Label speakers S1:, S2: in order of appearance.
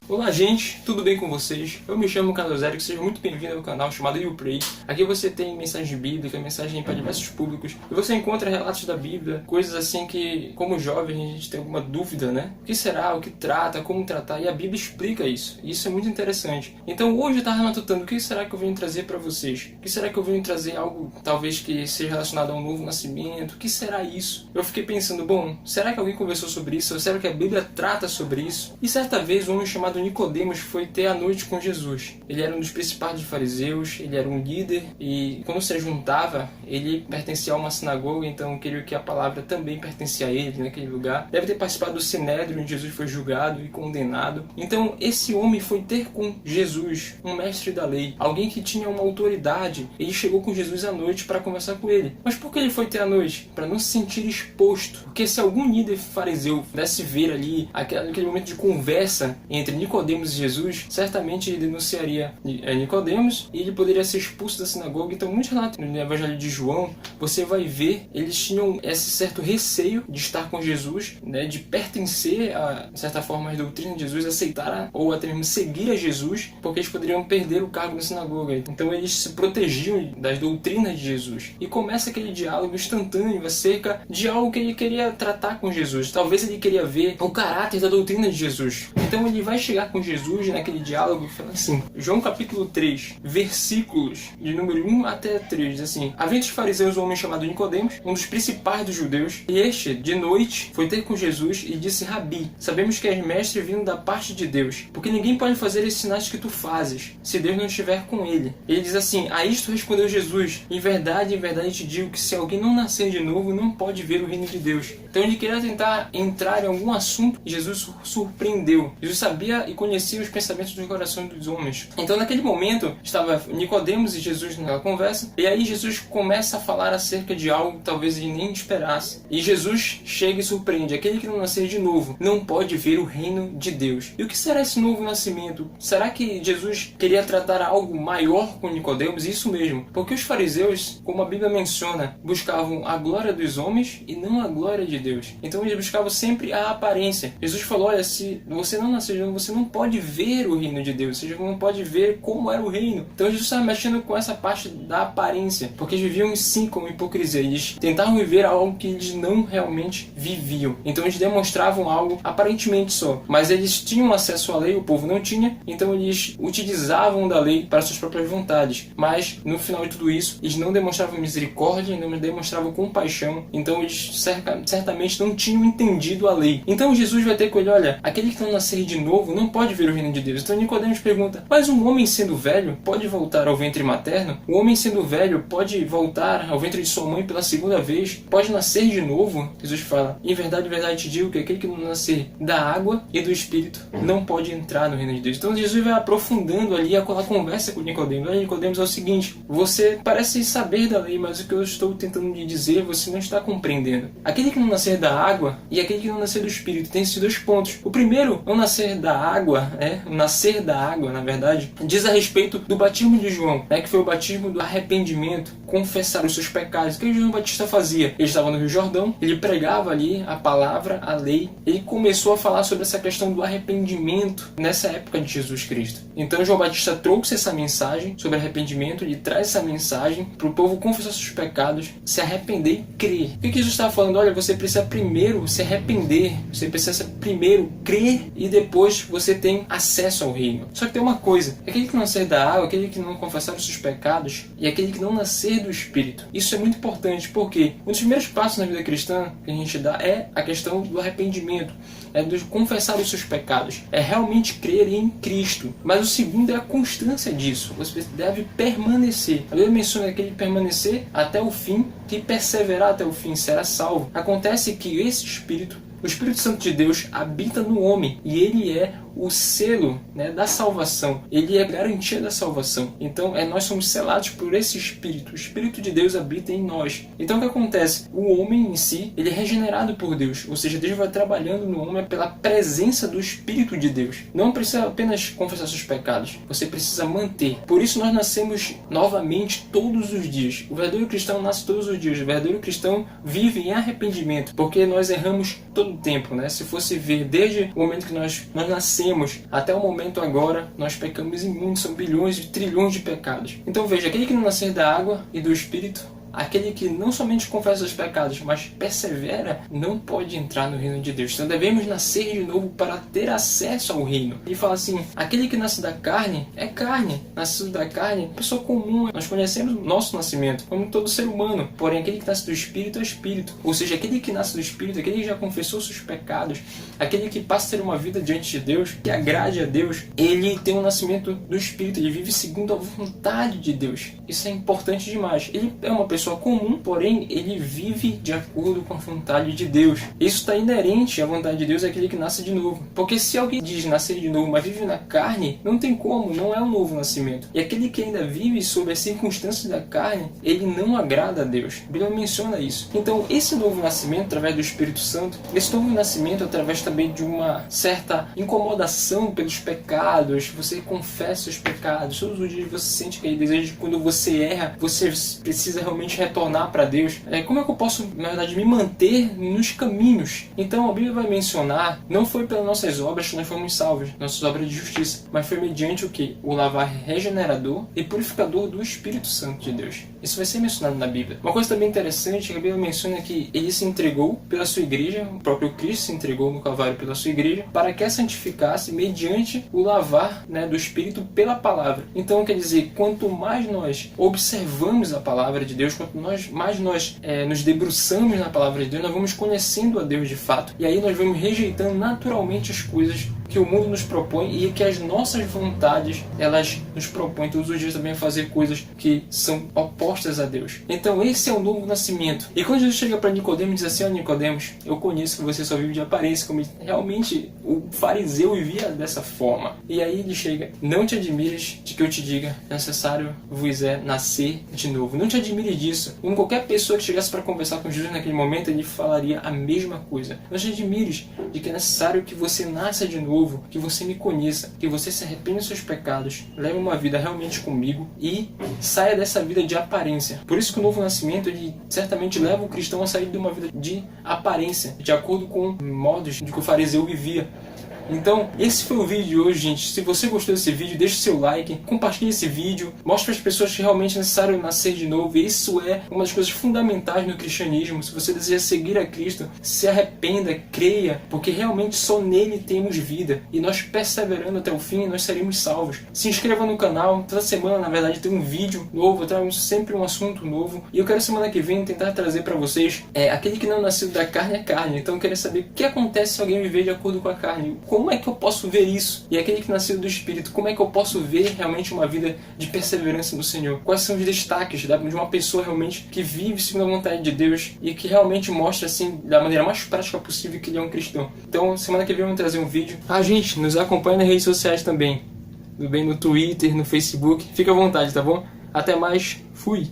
S1: Olá gente, tudo bem com vocês? Eu me chamo Carlos Érico, seja muito bem-vindo ao canal chamado YouPray. Aqui você tem mensagem bíblica, mensagem para diversos públicos. E você encontra relatos da Bíblia, coisas assim que, como jovem, a gente tem alguma dúvida, né? O que será, o que trata, como tratar, e a Bíblia explica isso. E isso é muito interessante. Então hoje eu estava matutando, o que será que eu venho trazer para vocês? O que será que eu venho trazer algo, talvez que seja relacionado a um novo nascimento? O que será isso? Eu fiquei pensando, bom, será que alguém conversou sobre isso? Ou será que a Bíblia trata sobre isso? E certa vez um homem chamado Nicodemos foi ter a noite com Jesus. Ele era um dos principais dos fariseus, ele era um líder e quando se juntava, ele pertencia a uma sinagoga, então eu creio que a palavra também pertencia a ele naquele lugar. Deve ter participado do Sinédrio, onde Jesus foi julgado e condenado. Então esse homem foi ter com Jesus, um mestre da lei, alguém que tinha uma autoridade. Ele chegou com Jesus à noite para conversar com ele. Mas por que ele foi ter à noite? Para não se sentir exposto. Porque se algum líder fariseu pudesse ver ali aquele momento de conversa entre Nicodemos e Jesus, certamente ele denunciaria Nicodemos e ele poderia ser expulso da sinagoga. Então, muitos relatos no Evangelho de João, você vai ver, eles tinham esse certo receio de estar com Jesus, né, de pertencer a, de certa forma, às doutrinas de Jesus, aceitar ou até mesmo seguir a Jesus, porque eles poderiam perder o cargo na sinagoga. Então, eles se protegiam das doutrinas de Jesus. E começa aquele diálogo instantâneo acerca de algo que ele queria tratar com Jesus. Talvez ele queria ver o caráter da doutrina de Jesus. Então, ele vai chegar com Jesus naquele diálogo e fala assim, João capítulo 3, versículos de número 1 até 3, diz assim: havia entre os fariseus um homem chamado Nicodemos, um dos principais dos judeus, e este, de noite, foi ter com Jesus e disse: Rabi, sabemos que és mestre vindo da parte de Deus, porque ninguém pode fazer esses sinais que tu fazes, se Deus não estiver com ele. Ele diz assim: a isto respondeu Jesus: em verdade te digo que se alguém não nascer de novo, não pode ver o reino de Deus. Então ele queria tentar entrar em algum assunto e Jesus surpreendeu. Jesus sabia e conhecia os pensamentos dos corações dos homens. Então naquele momento estava Nicodemos e Jesus naquela conversa, e aí Jesus começa a falar acerca de algo que talvez ele nem esperasse. E Jesus chega e surpreende: aquele que não nascer de novo não pode ver o reino de Deus. E o que será esse novo nascimento? Será que Jesus queria tratar algo maior com Nicodemos? Isso mesmo, porque os fariseus, como a Bíblia menciona, buscavam a glória dos homens e não a glória de Deus. Então eles buscavam sempre a aparência. Jesus falou: olha, se você não nascer de novo, você não pode ver o reino de Deus, você não pode ver como era o reino. Então Jesus estava mexendo com essa parte da aparência, porque eles viviam sim como hipocrisia. Eles tentavam viver algo que eles não realmente viviam. Então eles demonstravam algo aparentemente só, mas eles tinham acesso à lei, o povo não tinha, então eles utilizavam da lei para suas próprias vontades. Mas no final de tudo isso, eles não demonstravam misericórdia, não demonstravam compaixão, então eles certamente não tinham entendido a lei. Então Jesus vai ter com ele: olha, aquele que não nascer de novo não pode ver o reino de Deus. Então Nicodemos pergunta: mas um homem sendo velho pode voltar ao ventre materno? O homem sendo velho pode voltar ao ventre de sua mãe pela segunda vez? Pode nascer de novo? Jesus fala: em verdade te digo que aquele que não nascer da água e do Espírito não pode entrar no reino de Deus. Então Jesus vai aprofundando ali a conversa com Nicodemos. Olha, Nicodemos, é o seguinte: você parece saber da lei, mas o que eu estou tentando lhe dizer você não está compreendendo. Aquele que não nascer da água e aquele que não nascer do Espírito tem esses dois pontos. O primeiro, não nascer da água, o nascer da água, na verdade, diz a respeito do batismo de João, que foi o batismo do arrependimento, confessar os seus pecados. O que João Batista fazia? Ele estava no Rio Jordão, ele pregava ali a palavra, a lei, ele começou a falar sobre essa questão do arrependimento nessa época de Jesus Cristo. Então João Batista trouxe essa mensagem sobre arrependimento, ele traz essa mensagem para o povo confessar seus pecados, se arrepender e crer. O que Jesus estava falando? Olha, você precisa primeiro se arrepender, você precisa primeiro crer e depois você tem acesso ao reino. Só que tem uma coisa: aquele que não nascer da água, aquele que não confessar os seus pecados e aquele que não nascer do Espírito. Isso é muito importante, porque um dos primeiros passos na vida cristã que a gente dá é a questão do arrependimento, é de confessar os seus pecados, é realmente crer em Cristo. Mas o segundo é a constância disso. Você deve permanecer. A Bíblia menciona aquele permanecer até o fim, que perseverar até o fim será salvo. Acontece que esse Espírito, o Espírito Santo de Deus, habita no homem e ele é o selo, da salvação. Ele é a garantia da salvação. Então nós somos selados por esse Espírito. O Espírito de Deus habita em nós. Então o que acontece? O homem em si, ele é regenerado por Deus. Ou seja, Deus vai trabalhando no homem pela presença do Espírito de Deus. Não precisa apenas confessar seus pecados. Você precisa manter. Por isso nós nascemos novamente todos os dias. O verdadeiro cristão nasce todos os dias. O verdadeiro cristão vive em arrependimento. Porque nós erramos todos todo o tempo, né? Se fosse ver desde o momento que nós nascemos até o momento agora, nós pecamos em muitos, são bilhões e trilhões de pecados. Então veja, aquele que não nascer da água e do Espírito, aquele que não somente confessa os pecados, mas persevera, não pode entrar no reino de Deus. Então devemos nascer de novo para ter acesso ao reino. Ele fala assim, aquele que nasce da carne é carne. Nascido da carne é pessoa comum. Nós conhecemos o nosso nascimento, como todo ser humano. Porém, aquele que nasce do Espírito é Espírito. Ou seja, aquele que nasce do Espírito, aquele que já confessou seus pecados, aquele que passa a ter uma vida diante de Deus, que agrade a Deus, ele tem um nascimento do Espírito. Ele vive segundo a vontade de Deus. Isso é importante demais. Ele é uma pessoa comum, porém ele vive de acordo com a vontade de Deus. Isso está inerente à vontade de Deus, aquele que nasce de novo. Porque se alguém diz nascer de novo, mas vive na carne, não tem como, não é um novo nascimento. E aquele que ainda vive sob as circunstâncias da carne, ele não agrada a Deus. A Bíblia menciona isso. Então esse novo nascimento, através do Espírito Santo, esse novo nascimento através também de uma certa incomodação pelos pecados, você confessa os pecados, todos os dias você sente aquele desejo de quando você erra, você precisa realmente retornar para Deus. Como é que eu posso, na verdade, me manter nos caminhos? Então a Bíblia vai mencionar, não foi pelas nossas obras que nós fomos salvos, nossas obras de justiça, mas foi mediante o que? O lavar regenerador e purificador do Espírito Santo de Deus. Isso vai ser mencionado na Bíblia. Uma coisa também interessante é que a Bíblia menciona que ele se entregou pela sua igreja, o próprio Cristo se entregou no Calvário pela sua igreja, para que a santificasse mediante o lavar, né, do Espírito pela palavra. Então quer dizer, quanto mais nós observamos a palavra de Deus, quanto mais nós nos debruçamos na palavra de Deus, nós vamos conhecendo a Deus de fato. E aí nós vamos rejeitando naturalmente as coisas que o mundo nos propõe e que as nossas vontades, elas nos propõem todos os dias também a fazer coisas que são opostas a Deus. Então esse é o novo nascimento. E quando Jesus chega para Nicodemo e diz assim, ó Nicodemos, eu conheço que você só vive de aparência, como realmente o fariseu vivia dessa forma. E aí ele chega, não te admires de que eu te diga, necessário vos é nascer de novo. Não te admire disso. Como qualquer pessoa que chegasse para conversar com Jesus naquele momento, ele falaria a mesma coisa. Não te admires de que é necessário que você nasça de novo, que você me conheça, que você se arrependa dos seus pecados, leve uma vida realmente comigo e saia dessa vida de aparência. Por isso que o novo nascimento, ele certamente leva o cristão a sair de uma vida de aparência, de acordo com modos de que o fariseu vivia. Então, esse foi o vídeo de hoje, gente. Se você gostou desse vídeo, deixe seu like, compartilhe esse vídeo, mostre para as pessoas que realmente é necessário nascer de novo. E isso é uma das coisas fundamentais no cristianismo. Se você deseja seguir a Cristo, se arrependa, creia, porque realmente só nele temos vida. E nós perseverando até o fim, nós seremos salvos. Se inscreva no canal. Toda semana, na verdade, tem um vídeo novo. Eu trago sempre um assunto novo. E eu quero semana que vem tentar trazer para vocês aquele que não nasceu da carne é carne. Então eu quero saber o que acontece se alguém viver de acordo com a carne. Como é que eu posso ver isso? E aquele que nasceu do Espírito, como é que eu posso ver realmente uma vida de perseverança no Senhor? Quais são os destaques de uma pessoa realmente que vive segundo a vontade de Deus e que realmente mostra assim, da maneira mais prática possível, que ele é um cristão? Então, semana que vem vamos trazer um vídeo. Gente, nos acompanha nas redes sociais também. Tudo bem? No Twitter, no Facebook. Fica à vontade, tá bom? Até mais. Fui!